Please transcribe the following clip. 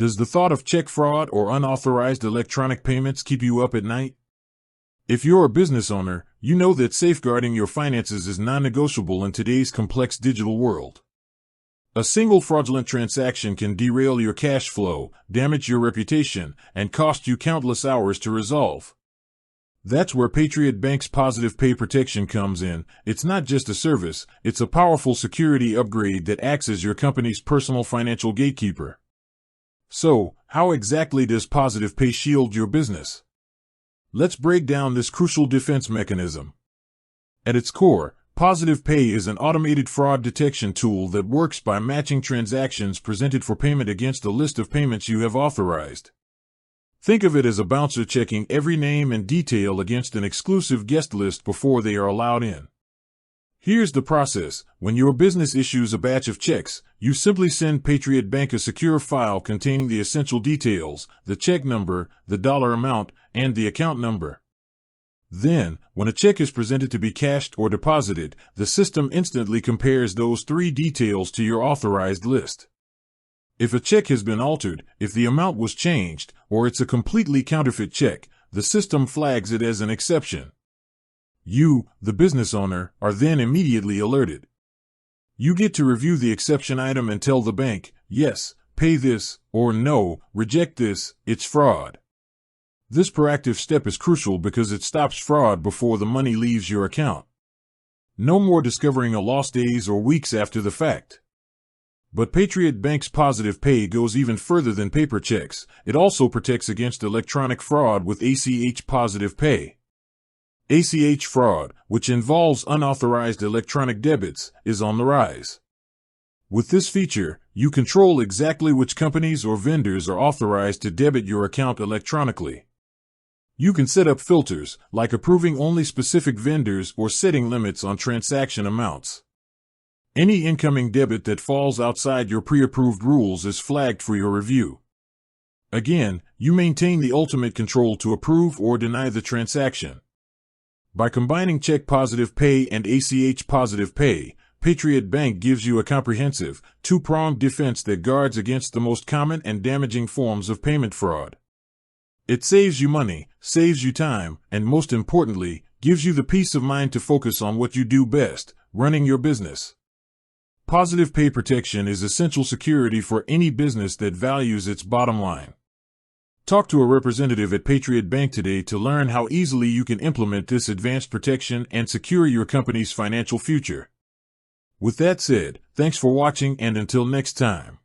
Does the thought of check fraud or unauthorized electronic payments keep you up at night? If you're a business owner, you know that safeguarding your finances is non-negotiable in today's complex digital world. A single fraudulent transaction can derail your cash flow, damage your reputation, and cost you countless hours to resolve. That's where Patriot Bank's Positive Pay Protection comes in. It's not just a service, it's a powerful security upgrade that acts as your company's personal financial gatekeeper. So, how exactly does Positive Pay shield your business? Let's break down this crucial defense mechanism. At its core, Positive Pay is an automated fraud detection tool that works by matching transactions presented for payment against a list of payments you have authorized. Think of it as a bouncer checking every name and detail against an exclusive guest list before they are allowed in. Here's the process. When your business issues a batch of checks, you simply send Patriot Bank a secure file containing the essential details, the check number, the dollar amount, and the account number. Then, when a check is presented to be cashed or deposited, the system instantly compares those three details to your authorized list. If a check has been altered, if the amount was changed, or it's a completely counterfeit check, the system flags it as an exception. You, the business owner, are then immediately alerted. You get to review the exception item and tell the bank, yes, pay this, or no, reject this, it's fraud. This proactive step is crucial because it stops fraud before the money leaves your account. No more discovering a loss days or weeks after the fact. But Patriot Bank's Positive Pay goes even further than paper checks. It also protects against electronic fraud with ACH Positive Pay. ACH fraud, which involves unauthorized electronic debits, is on the rise. With this feature, you control exactly which companies or vendors are authorized to debit your account electronically. You can set up filters, like approving only specific vendors or setting limits on transaction amounts. Any incoming debit that falls outside your pre-approved rules is flagged for your review. Again, you maintain the ultimate control to approve or deny the transaction. By combining Check Positive Pay and ACH Positive Pay, Patriot Bank gives you a comprehensive, two-pronged defense that guards against the most common and damaging forms of payment fraud. It saves you money, saves you time, and most importantly, gives you the peace of mind to focus on what you do best, running your business. Positive Pay protection is essential security for any business that values its bottom line. Talk to a representative at Patriot Bank today to learn how easily you can implement this advanced protection and secure your company's financial future. With that said, thanks for watching and until next time.